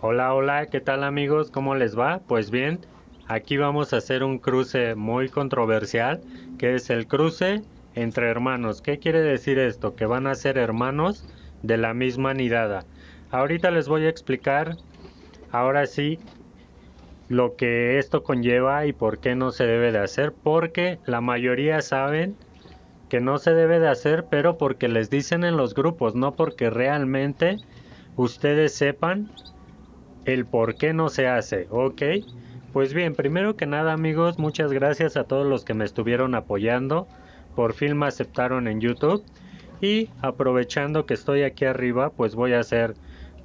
Hola, hola, ¿qué tal amigos? ¿Cómo les va? Pues bien, aquí vamos a hacer un cruce muy controversial, que es el cruce entre hermanos. ¿Qué quiere decir esto? Que van a ser hermanos de la misma nidada. Ahorita les voy a explicar, ahora sí, lo que esto conlleva y por qué no se debe de hacer, porque la mayoría saben que no se debe de hacer, pero porque les dicen en los grupos, no porque realmente ustedes sepan el por qué no se hace, ¿ok? Pues bien, primero que nada amigos, muchas gracias a todos los que me estuvieron apoyando, por fin me aceptaron en YouTube y aprovechando que estoy aquí arriba, pues voy a hacer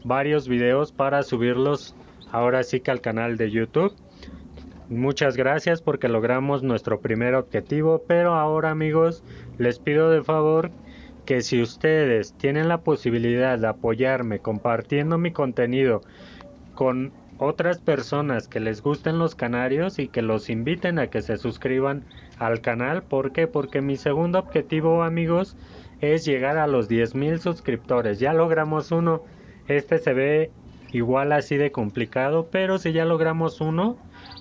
varios videos para subirlos ahora sí que al canal de YouTube. Muchas gracias porque logramos nuestro primer objetivo, pero ahora amigos, les pido de favor que si ustedes tienen la posibilidad de apoyarme compartiendo mi contenido con otras personas que les gusten los canarios y que los inviten a que se suscriban al canal. ¿Por qué? Porque mi segundo objetivo, amigos, es llegar a los 10,000 suscriptores. Ya logramos uno. Este se ve igual así de complicado, pero si ya logramos uno,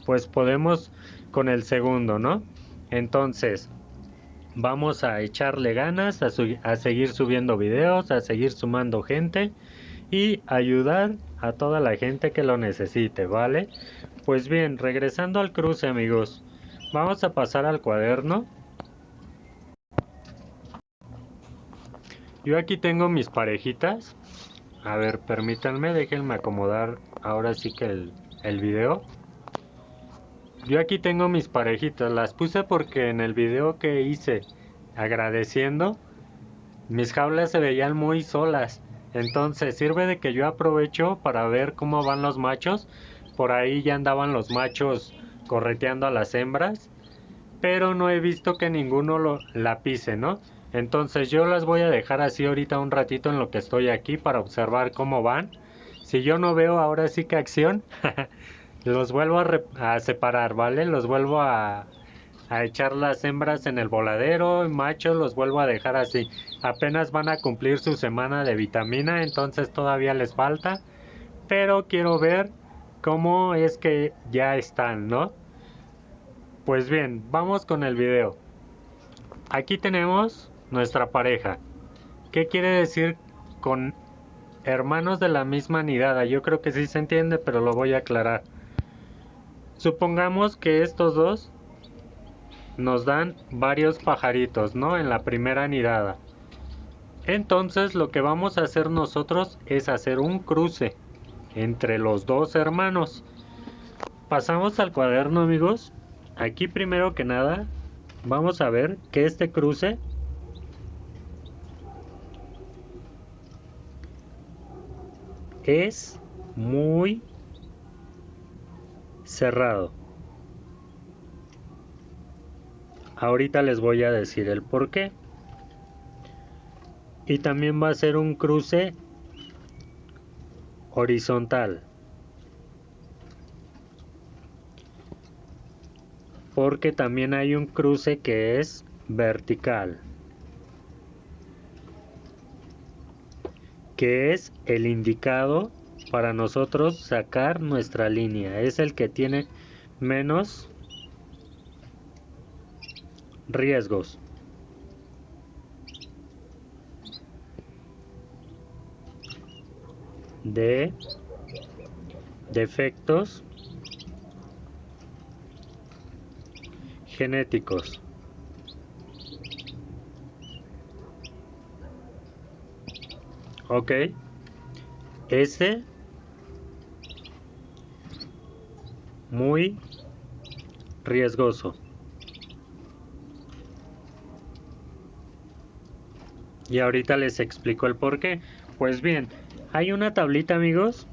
pues podemos con el segundo, ¿no? Entonces, vamos a echarle ganas, a seguir subiendo videos, a seguir sumando gente y ayudar a toda la gente que lo necesite, ¿vale? Pues bien, regresando al cruce amigos, vamos a pasar al cuaderno. Yo aquí tengo mis parejitas. A ver, permítanme, déjenme acomodar ahora sí que el video. Yo aquí tengo mis parejitas, las puse porque en el video que hice agradeciendo, mis jaulas se veían muy solas. Entonces sirve de que yo aprovecho para ver cómo van los machos. Por ahí ya andaban los machos correteando a las hembras, pero no he visto que ninguno la pise, ¿no? Entonces yo las voy a dejar así ahorita un ratito en lo que estoy aquí para observar cómo van. Si yo no veo ahora sí que acción, los vuelvo a separar, ¿vale? Los vuelvo a echar las hembras en el voladero, machos los vuelvo a dejar así. Apenas van a cumplir su semana de vitamina, entonces todavía les falta, pero quiero ver cómo es que ya están, ¿no? Pues bien, vamos con el video. Aquí tenemos nuestra pareja. ¿Qué quiere decir con hermanos de la misma nidada? Yo creo que sí se entiende, pero lo voy a aclarar. Supongamos que estos dos nos dan varios pajaritos, ¿no? En la primera nidada. Entonces lo que vamos a hacer nosotros es hacer un cruce entre los dos hermanos. Pasamos al cuaderno amigos. Aquí primero que nada vamos a ver que este cruce es muy cerrado. Ahorita les voy a decir el por qué. Y también va a ser un cruce horizontal. Porque también hay un cruce que es vertical. Que es el indicado para nosotros sacar nuestra línea. Es el que tiene menos riesgos. De defectos genéticos. Ok. Ese muy riesgoso. Y ahorita les explico el por qué. Pues bien, hay una tablita amigos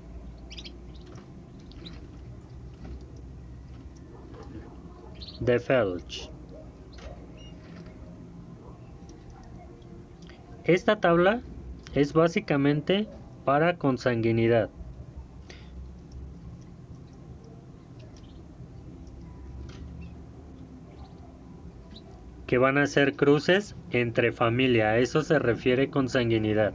de Felch. Esta tabla es básicamente para consanguinidad. Que van a ser cruces entre familia, a eso se refiere consanguinidad.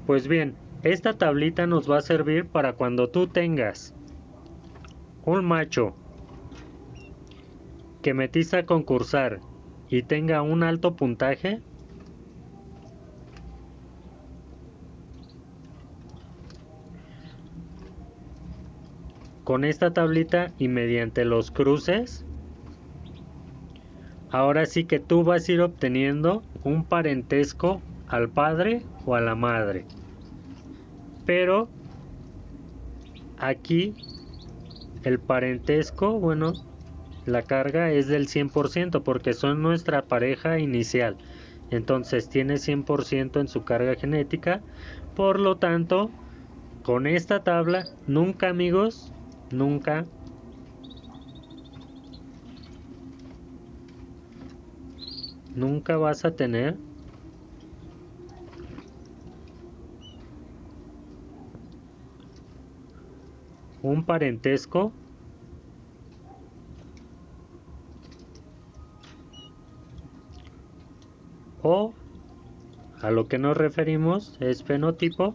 Pues bien, Esta tablita nos va a servir para cuando tú tengas un macho que metiste a concursar y tenga un alto puntaje. Con esta tablita y mediante los cruces, ahora sí que tú vas a ir obteniendo un parentesco al padre o a la madre. Pero aquí el parentesco, bueno, la carga es del 100% porque son nuestra pareja inicial. Entonces tiene 100% en su carga genética. Por lo tanto, con esta tabla, nunca amigos, nunca vas a tener un parentesco o a lo que nos referimos es fenotipo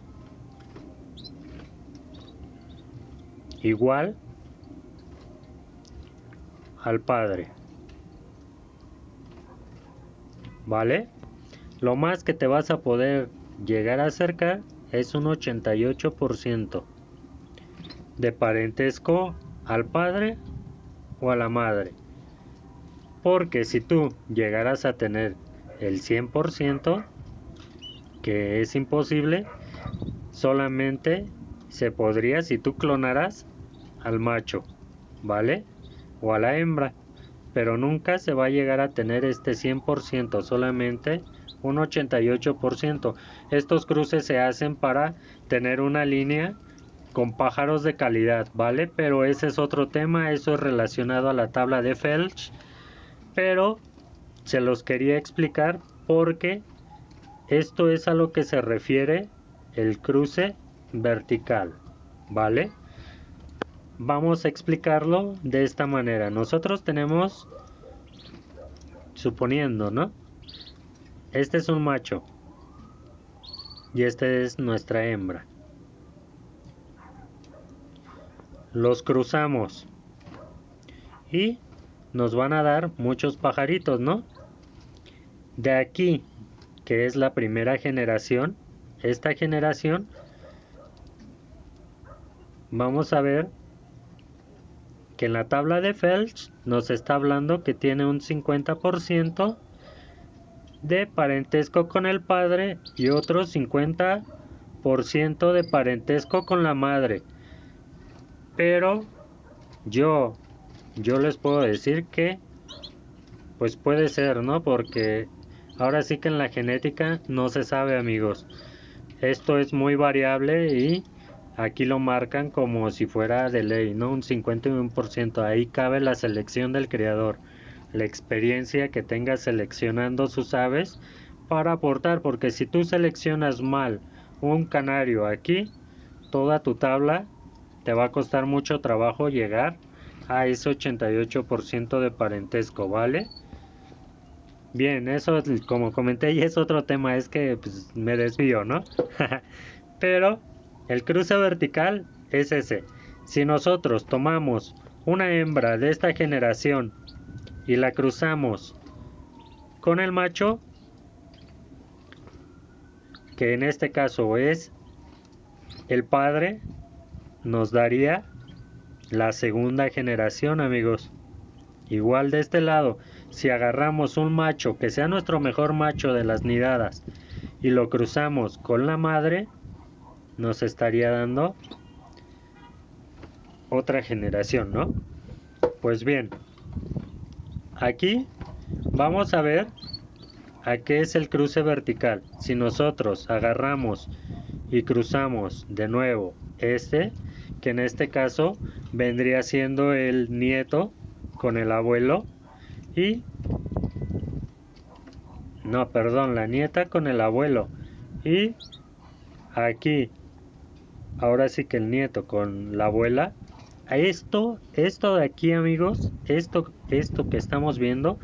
igual al padre. ¿Vale? Lo más que te vas a poder llegar a acercar es un 88% de parentesco al padre o a la madre. Porque si tú llegaras a tener el 100%, que es imposible, solamente se podría si tú clonaras al macho, ¿vale? O a la hembra, pero nunca se va a llegar a tener este 100%, solamente un 88%. Estos cruces se hacen para tener una línea con pájaros de calidad, ¿vale? Pero ese es otro tema, eso es relacionado a la tabla de Felch, pero se los quería explicar porque esto es a lo que se refiere el cruce vertical, ¿vale? Vamos a explicarlo de esta manera. Nosotros tenemos, suponiendo, ¿no? Este es un macho y este es nuestra hembra. Los cruzamos y nos van a dar muchos pajaritos, ¿no? De aquí, que es la primera generación, esta generación, vamos a ver que en la tabla de Felch nos está hablando que tiene un 50% de parentesco con el padre y otro 50% de parentesco con la madre. Pero yo les puedo decir que pues puede ser, ¿no? Porque ahora sí que en la genética no se sabe, amigos. Esto es muy variable y aquí lo marcan como si fuera de ley, ¿no? Un 51%. Ahí cabe la selección del criador, la experiencia que tenga seleccionando sus aves para aportar, porque si tú seleccionas mal un canario aquí, toda tu tabla te va a costar mucho trabajo llegar a ese 88% de parentesco, ¿vale? Bien, eso como comenté ya es otro tema, es que pues, me desvío, ¿no? Pero el cruce vertical es ese. Si nosotros tomamos una hembra de esta generación y la cruzamos con el macho, que en este caso es el padre, nos daría la segunda generación, amigos. Igual de este lado, si agarramos un macho que sea nuestro mejor macho de las nidadas y lo cruzamos con la madre, nos estaría dando otra generación, ¿no? Pues bien, aquí vamos a ver a qué es el cruce vertical. Si nosotros agarramos y cruzamos de nuevo este, que en este caso vendría siendo el nieto con el abuelo y no, perdón, la nieta con el abuelo y aquí ahora sí que el nieto con la abuela. Esto de aquí, amigos, esto que estamos viendo,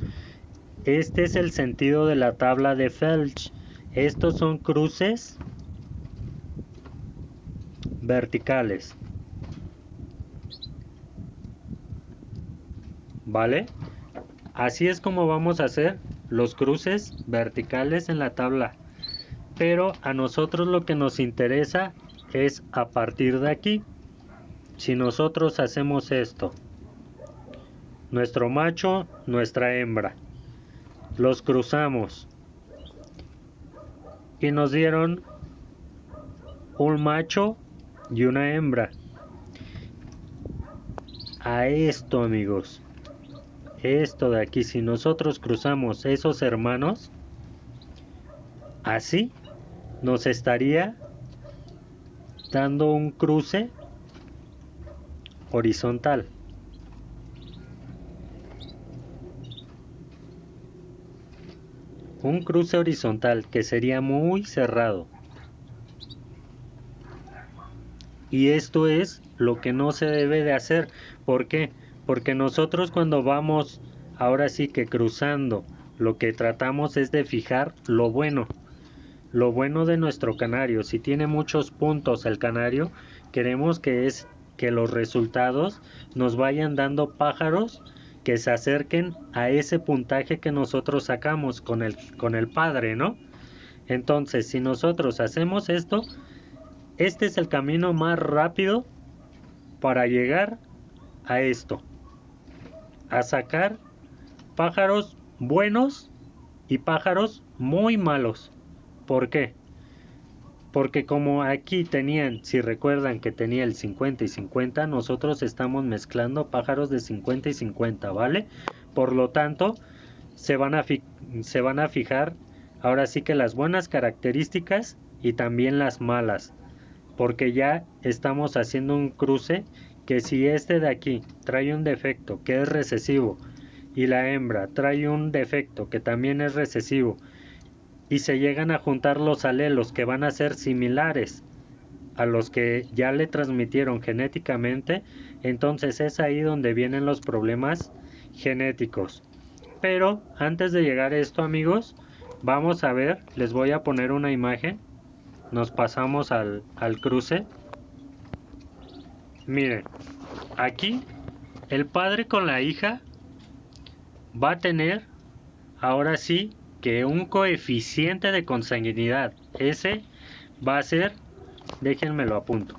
este es el sentido de la tabla de Felch. Estos son cruces verticales. ¿Vale? Así es como vamos a hacer los cruces verticales en la tabla. Pero a nosotros lo que nos interesa es a partir de aquí. Si nosotros hacemos esto, nuestro macho, nuestra hembra, los cruzamos y nos dieron un macho y una hembra. A esto, amigos, esto de aquí, si nosotros cruzamos esos hermanos, así nos estaría dando un cruce horizontal. Un cruce horizontal que sería muy cerrado. Y esto es lo que no se debe de hacer. ¿Por qué? Porque nosotros cuando vamos, ahora sí que cruzando, lo que tratamos es de fijar lo bueno. Lo bueno de nuestro canario. Si tiene muchos puntos el canario, queremos que los resultados nos vayan dando pájaros que se acerquen a ese puntaje que nosotros sacamos con el padre, ¿no? Entonces, si nosotros hacemos esto, este es el camino más rápido para llegar a esto, a sacar pájaros buenos y pájaros muy malos. ¿Por qué? Porque como aquí tenían, si recuerdan que tenía el 50 y 50, nosotros estamos mezclando pájaros de 50 y 50, ¿vale? Por lo tanto, se van a fijar ahora sí que las buenas características y también las malas. Porque ya estamos haciendo un cruce que si este de aquí trae un defecto que es recesivo y la hembra trae un defecto que también es recesivo, y se llegan a juntar los alelos que van a ser similares a los que ya le transmitieron genéticamente, entonces es ahí donde vienen los problemas genéticos. Pero antes de llegar a esto, amigos, vamos a ver, les voy a poner una imagen. Nos pasamos al cruce. Miren, aquí el padre con la hija va a tener ahora sí que un coeficiente de consanguinidad. Ese va a ser, déjenme lo apunto.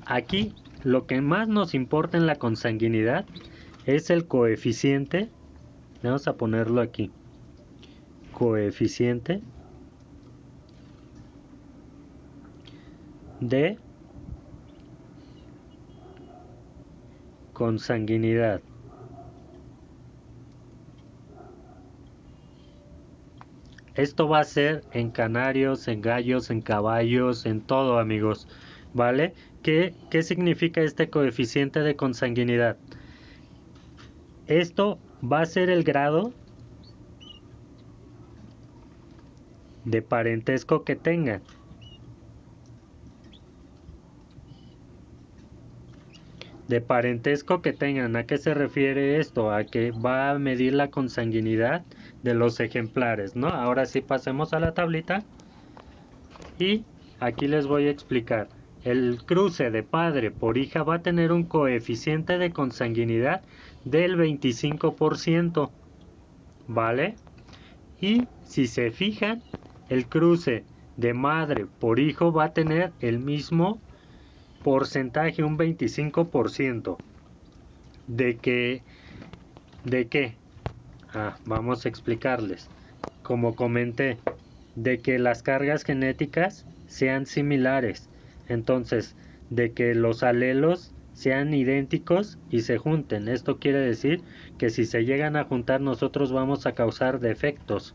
Aquí lo que más nos importa en la consanguinidad es el coeficiente. Vamos a ponerlo aquí. Coeficiente de consanguinidad. Esto va a ser en canarios, en gallos, en caballos, en todo, amigos, ¿vale? ¿Qué significa este coeficiente de consanguinidad? Esto va a ser el grado de parentesco que tengan. De parentesco que tengan. ¿A qué se refiere esto? A que va a medir la consanguinidad de los ejemplares, ¿no? Ahora sí pasemos a la tablita y aquí les voy a explicar. El cruce de padre por hija va a tener un coeficiente de consanguinidad del 25%, ¿vale? Y si se fijan, el cruce de madre por hijo va a tener el mismo porcentaje, un 25%. ¿De qué? Vamos a explicarles. Como comenté, de que las cargas genéticas sean similares. Entonces, de que los alelos sean idénticos y se junten. Esto quiere decir que si se llegan a juntar nosotros vamos a causar defectos.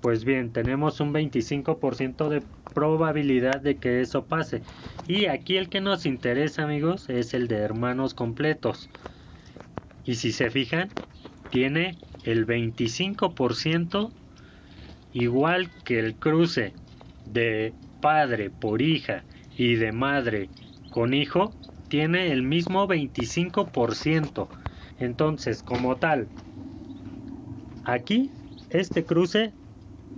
Pues bien, tenemos un 25% de probabilidad de que eso pase. Y aquí el que nos interesa, amigos, es el de hermanos completos. Y si se fijan, tiene el 25%, igual que el cruce de padre por hija y de madre con hijo, tiene el mismo 25%. Entonces, como tal, aquí este cruce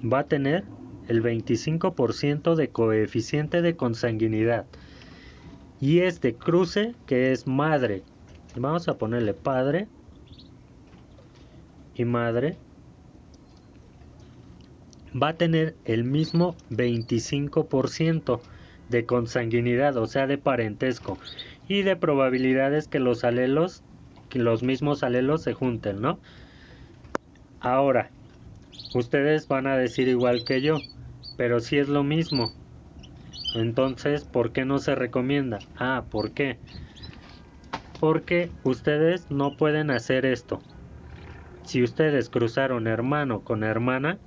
va a tener el 25% de coeficiente de consanguinidad. Y este cruce, que es madre, vamos a ponerle padre y madre, va a tener el mismo 25% de consanguinidad, o sea, de parentesco, y de probabilidades que los alelos, que los mismos alelos se junten, ¿no? Ahora, ustedes van a decir igual que yo, pero si es lo mismo, entonces, ¿por qué no se recomienda? ¿Por qué? Porque ustedes no pueden hacer esto. Si ustedes cruzaron hermano con hermana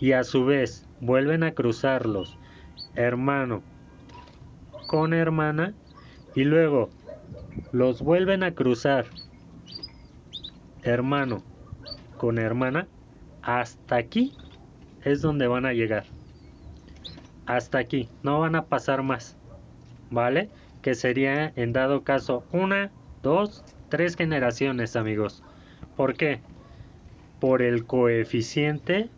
y a su vez vuelven a cruzarlos hermano con hermana y luego los vuelven a cruzar hermano con hermana, hasta aquí es donde van a llegar. Hasta aquí, no van a pasar más, ¿vale? Que sería en dado caso 1, 2, 3 generaciones, amigos. ¿Por qué? Por el coeficiente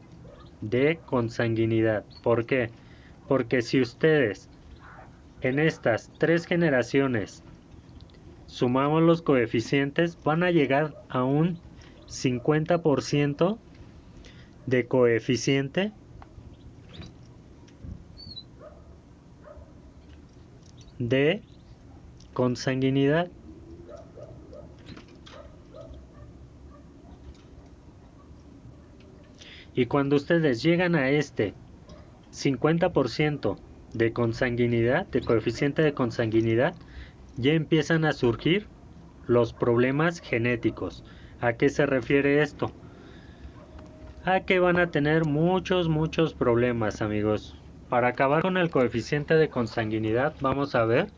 de consanguinidad. ¿Por qué? Porque si ustedes en estas 3 generaciones sumamos los coeficientes, van a llegar a un 50% de coeficiente de consanguinidad. Y cuando ustedes llegan a este 50% de consanguinidad, de coeficiente de consanguinidad, ya empiezan a surgir los problemas genéticos. ¿A qué se refiere esto? A que van a tener muchos problemas, amigos. Para acabar con el coeficiente de consanguinidad, vamos a ver,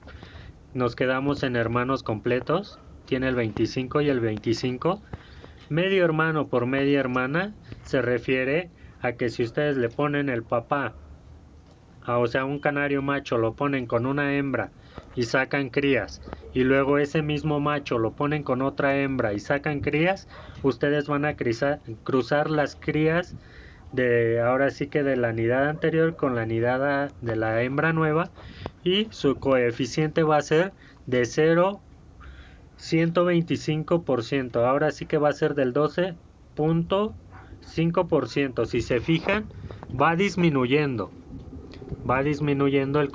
nos quedamos en hermanos completos, tiene el 25 y el 25. Medio hermano por media hermana se refiere a que si ustedes le ponen el papá, o sea un canario macho lo ponen con una hembra y sacan crías, y luego ese mismo macho lo ponen con otra hembra y sacan crías, ustedes van a cruzar las crías de ahora sí que de la nidada anterior con la nidada de la hembra nueva, y su coeficiente va a ser de 0,125%. Ahora sí que va a ser del 12,5%. Si se fijan, va disminuyendo el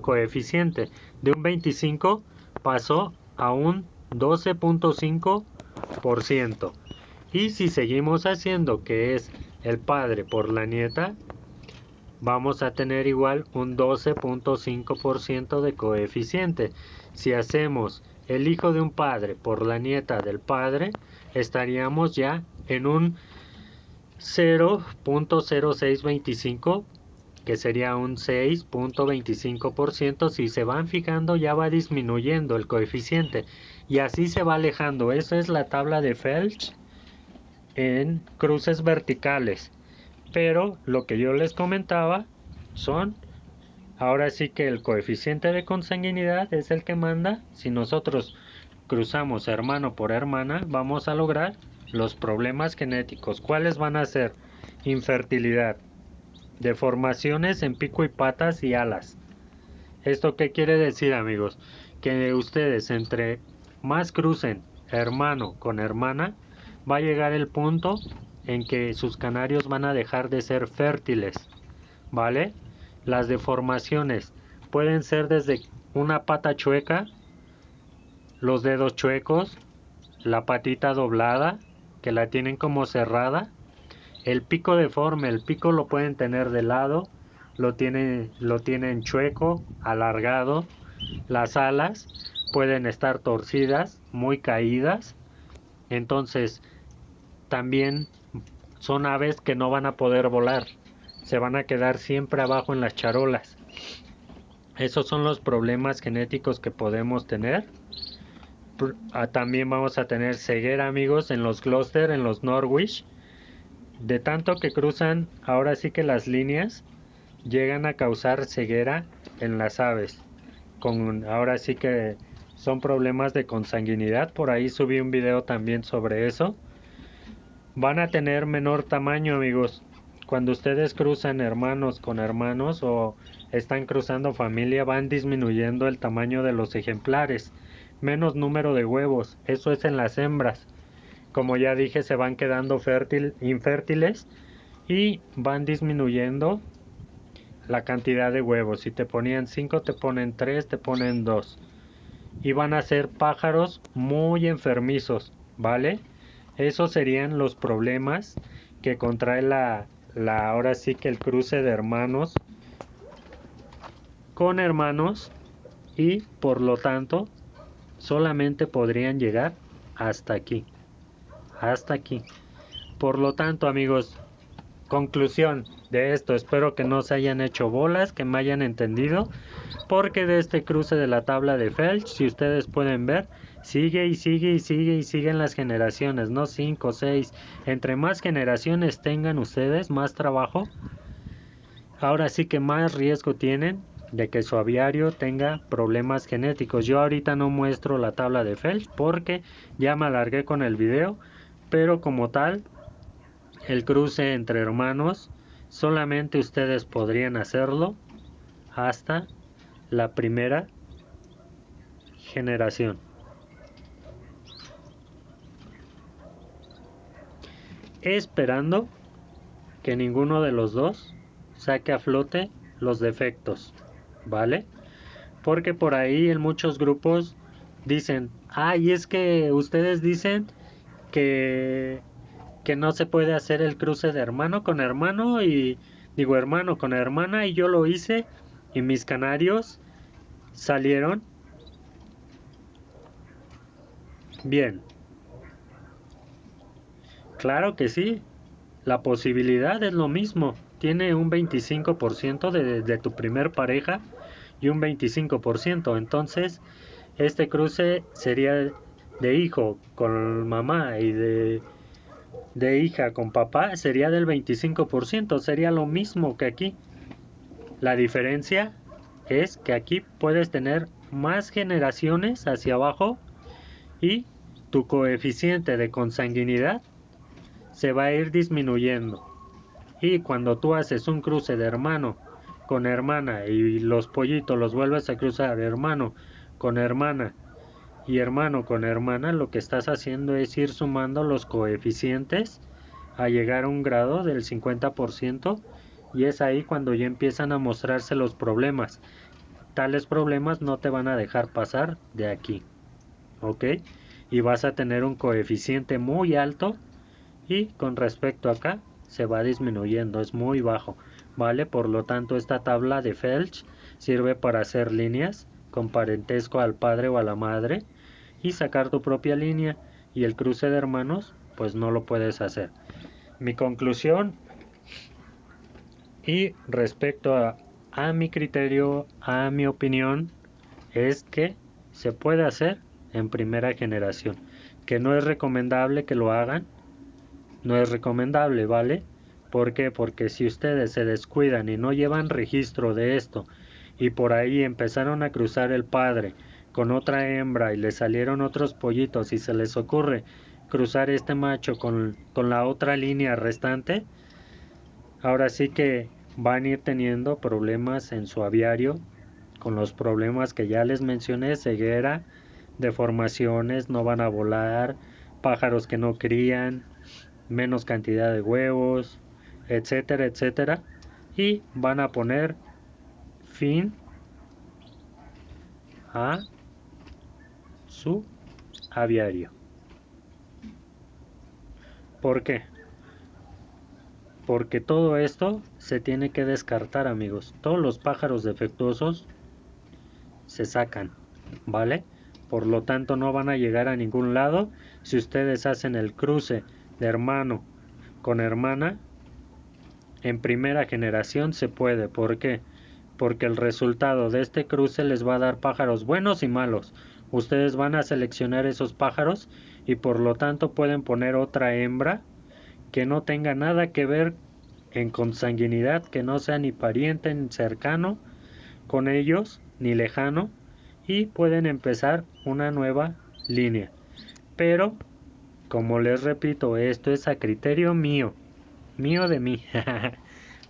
coeficiente. De un 25 pasó a un 12,5%. Y si seguimos haciendo que es el padre por la nieta, vamos a tener igual un 12,5% de coeficiente. Si hacemos el hijo de un padre por la nieta del padre, estaríamos ya en un 0,0625, que sería un 6,25%. Si se van fijando, ya va disminuyendo el coeficiente y así se va alejando. Esa es la tabla de Felch en cruces verticales. Pero lo que yo les comentaba son, ahora sí que el coeficiente de consanguinidad es el que manda. Si nosotros cruzamos hermano por hermana, vamos a lograr los problemas genéticos. ¿Cuáles van a ser? Infertilidad, deformaciones en pico y patas y alas. ¿Esto qué quiere decir, amigos? Que ustedes entre más crucen hermano con hermana, va a llegar el punto en que sus canarios van a dejar de ser fértiles, ¿vale? Las deformaciones pueden ser desde una pata chueca, los dedos chuecos, la patita doblada, que la tienen como cerrada, el pico deforme, el pico lo pueden tener de lado, lo tienen chueco, alargado, las alas pueden estar torcidas, muy caídas. Entonces también son aves que no van a poder volar, se van a quedar siempre abajo en las charolas. Esos son los problemas genéticos que podemos tener. También vamos a tener ceguera, amigos, en los Gloucester, en los Norwich. De tanto que cruzan, ahora sí que las líneas llegan a causar ceguera en las aves. Ahora sí que son problemas de consanguinidad. Por ahí subí un video también sobre eso. Van a tener menor tamaño, amigos. cuando ustedes cruzan hermanos con hermanos o están cruzando familia, van disminuyendo el tamaño de los ejemplares, menos número de huevos, eso es en las hembras. Como ya dije, se van quedando infértiles y van disminuyendo la cantidad de huevos. Si te ponían 5, te ponen 3, te ponen 2. Y van a ser pájaros muy enfermizos, ¿vale? Esos serían los problemas que contrae ahora sí que el cruce de hermanos con hermanos, y por lo tanto solamente podrían llegar hasta aquí. Hasta aquí. Por lo tanto, amigos, conclusión de esto, espero que no se hayan hecho bolas, que me hayan entendido, porque de este cruce de la tabla de Felch, si ustedes pueden ver, sigue y sigue y sigue y siguen las generaciones, no 5, 6, entre más generaciones tengan ustedes, más trabajo, ahora sí que más riesgo tienen de que su aviario tenga problemas genéticos. Yo ahorita no muestro la tabla de Felch porque ya me alargué con el video, pero como tal, el cruce entre hermanos solamente ustedes podrían hacerlo hasta la primera generación. Esperando que ninguno de los dos saque a flote los defectos, ¿vale? Porque por ahí en muchos grupos dicen, ay, es que ustedes dicen que no se puede hacer el cruce de hermano con hermano, y digo hermano con hermana, y yo lo hice y mis canarios salieron bien. Claro que sí, la posibilidad es lo mismo. Tiene un 25% de tu primer pareja y un 25%. Entonces, este cruce sería de hijo con mamá y de hija con papá, sería del 25%. Sería lo mismo que aquí. La diferencia es que aquí puedes tener más generaciones hacia abajo y tu coeficiente de consanguinidad se va a ir disminuyendo. Y cuando tú haces un cruce de hermano con hermana y los pollitos los vuelves a cruzar hermano con hermana y hermano con hermana, lo que estás haciendo es ir sumando los coeficientes a llegar a un grado del 50%, y es ahí cuando ya empiezan a mostrarse los problemas. Tales problemas no te van a dejar pasar de aquí, ¿ok? Y vas a tener un coeficiente muy alto, y con respecto acá se va disminuyendo, es muy bajo, ¿vale? Por lo tanto, esta tabla de Felch sirve para hacer líneas con parentesco al padre o a la madre y sacar tu propia línea, y el cruce de hermanos pues no lo puedes hacer. Mi conclusión y respecto a mi criterio, a mi opinión, es que se puede hacer en primera generación, que no es recomendable que lo hagan, no es recomendable, ¿vale? ¿Por qué? Porque si ustedes se descuidan y no llevan registro de esto, y por ahí empezaron a cruzar el padre con otra hembra y le salieron otros pollitos, y se les ocurre cruzar este macho con la otra línea restante, ahora sí que van a ir teniendo problemas en su aviario, con los problemas que ya les mencioné: ceguera, deformaciones, no van a volar, pájaros que no crían, menos cantidad de huevos, etcétera, etcétera, y van a poner fin a su aviario. ¿Por qué? Porque todo esto se tiene que descartar, amigos. Todos los pájaros defectuosos se sacan, ¿vale? Por lo tanto, no van a llegar a ningún lado si ustedes hacen el cruce de hermano con hermana. En primera generación se puede. ¿Por qué? Porque el resultado de este cruce les va a dar pájaros buenos y malos. Ustedes van a seleccionar esos pájaros y por lo tanto pueden poner otra hembra que no tenga nada que ver en consanguinidad, que no sea ni pariente ni cercano con ellos ni lejano, y pueden empezar una nueva línea. Pero, como les repito, esto es a criterio mío. mío de mí.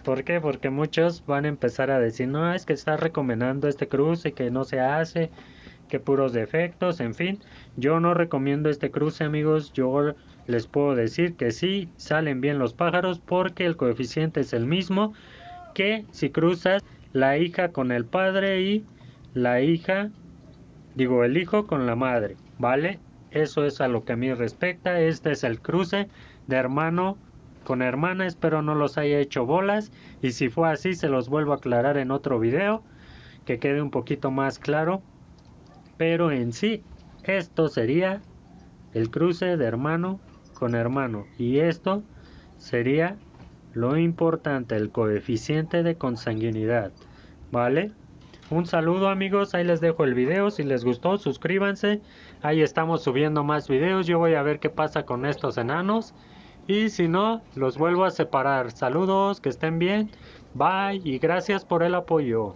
¿Por qué? Porque muchos van a empezar a decir, no, es que estás recomendando este cruce que no se hace, que puros defectos, en fin. Yo no recomiendo este cruce, amigos. Yo les puedo decir que sí, salen bien los pájaros porque el coeficiente es el mismo que si cruzas la hija con el padre y la hija, digo, el hijo con la madre, ¿vale? Eso es a lo que a mí respecta. Este es el cruce de hermano con hermana. Espero no los haya hecho bolas. Y si fue así, se los vuelvo a aclarar en otro video, que quede un poquito más claro. Pero en sí, esto sería el cruce de hermano con hermano. Y esto sería lo importante, el coeficiente de consanguinidad, ¿vale? Un saludo, amigos, ahí les dejo el video. Si les gustó, suscríbanse. Ahí estamos subiendo más videos. Yo voy a ver qué pasa con estos enanos. Y si no, los vuelvo a separar. Saludos, que estén bien. Bye y gracias por el apoyo.